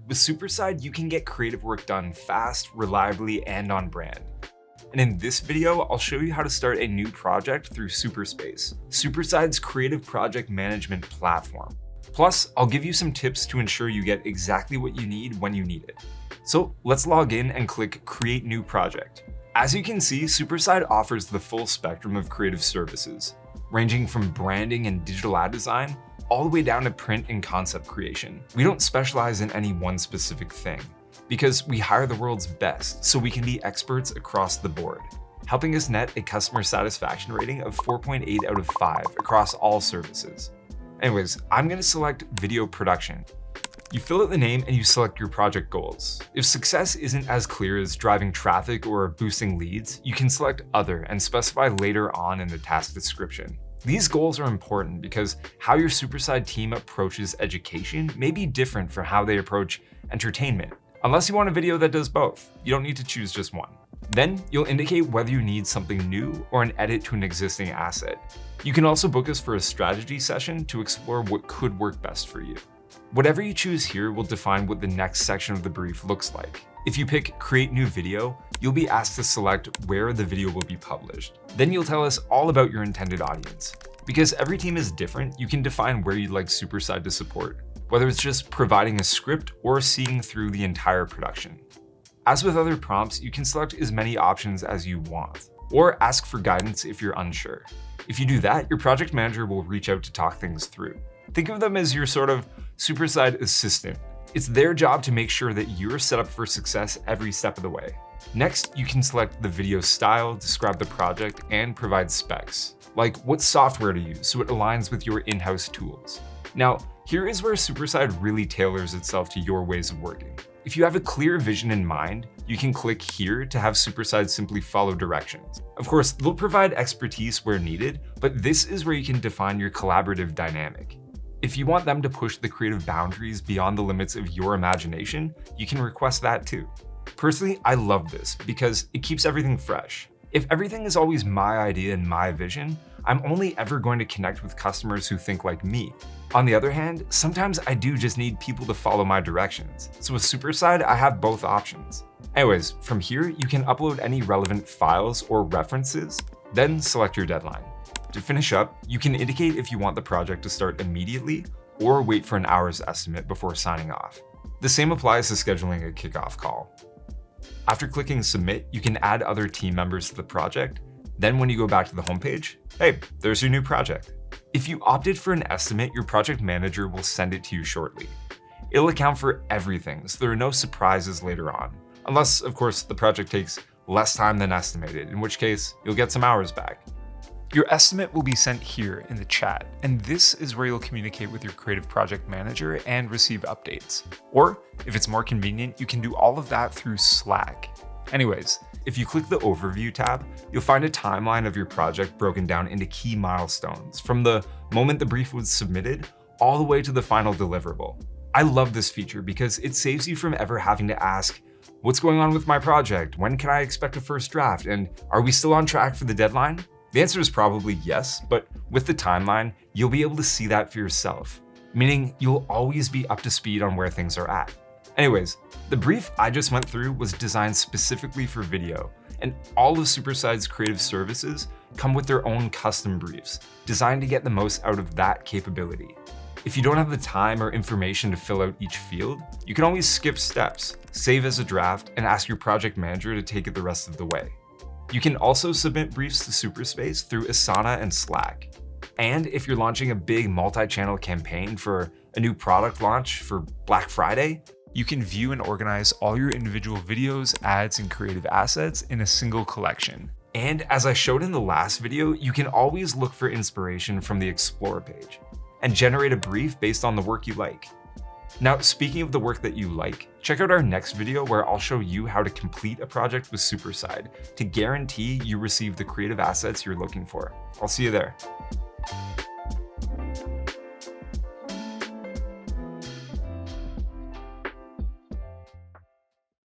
With Superside, you can get creative work done fast, reliably, and on brand. And in this video, I'll show you how to start a new project through Superspace, Superside's creative project management platform. Plus, I'll give you some tips to ensure you get exactly what you need when you need it. So let's log in and click Create New Project. As you can see, Superside offers the full spectrum of creative services, ranging from branding and digital ad design, all the way down to print and concept creation. We don't specialize in any one specific thing, because we hire the world's best so we can be experts across the board, helping us net a customer satisfaction rating of 4.8 out of 5 across all services. Anyways, I'm going to select video production. You fill out the name and you select your project goals. If success isn't as clear as driving traffic or boosting leads, you can select other and specify later on in the task description. These goals are important because how your Superside team approaches education may be different from how they approach entertainment. Unless you want a video that does both, you don't need to choose just one. Then you'll indicate whether you need something new or an edit to an existing asset. You can also book us for a strategy session to explore what could work best for you. Whatever you choose here will define what the next section of the brief looks like. If you pick Create New Video, you'll be asked to select where the video will be published. Then you'll tell us all about your intended audience. Because every team is different, you can define where you'd like Superside to support, whether it's just providing a script or seeing through the entire production. As with other prompts, you can select as many options as you want, or ask for guidance if you're unsure. If you do that, your project manager will reach out to talk things through. Think of them as your sort of Superside assistant. It's their job to make sure that you're set up for success every step of the way. Next, you can select the video style, describe the project, and provide specs, like what software to use so it aligns with your in-house tools. Now, here is where Superside really tailors itself to your ways of working. If you have a clear vision in mind, you can click here to have Superside simply follow directions. Of course, they'll provide expertise where needed, but this is where you can define your collaborative dynamic. If you want them to push the creative boundaries beyond the limits of your imagination, you can request that too. Personally, I love this because it keeps everything fresh. If everything is always my idea and my vision, I'm only ever going to connect with customers who think like me. On the other hand, sometimes I do just need people to follow my directions. So with Superside, I have both options. Anyways, from here, you can upload any relevant files or references, then select your deadline. To finish up, you can indicate if you want the project to start immediately or wait for an hour's estimate before signing off. The same applies to scheduling a kickoff call. After clicking submit, you can add other team members to the project. Then when you go back to the homepage, hey, there's your new project. If you opted for an estimate, your project manager will send it to you shortly. It'll account for everything, so there are no surprises later on. Unless, of course, the project takes less time than estimated, in which case you'll get some hours back. Your estimate will be sent here in the chat, and this is where you'll communicate with your creative project manager and receive updates. Or, if it's more convenient, you can do all of that through Slack. Anyways, if you click the Overview tab, you'll find a timeline of your project broken down into key milestones, from the moment the brief was submitted all the way to the final deliverable. I love this feature because it saves you from ever having to ask, what's going on with my project? When can I expect a first draft? And are we still on track for the deadline? The answer is probably yes, but with the timeline, you'll be able to see that for yourself, meaning you'll always be up to speed on where things are at. Anyways, the brief I just went through was designed specifically for video, and all of Superside's creative services come with their own custom briefs, designed to get the most out of that capability. If you don't have the time or information to fill out each field, you can always skip steps, save as a draft, and ask your project manager to take it the rest of the way. You can also submit briefs to Superspace through Asana and Slack. And if you're launching a big multi-channel campaign for a new product launch for Black Friday, you can view and organize all your individual videos, ads, and creative assets in a single collection. And as I showed in the last video, you can always look for inspiration from the Explore page and generate a brief based on the work you like. Now, speaking of the work that you like, check out our next video where I'll show you how to complete a project with Superside to guarantee you receive the creative assets you're looking for. I'll see you there.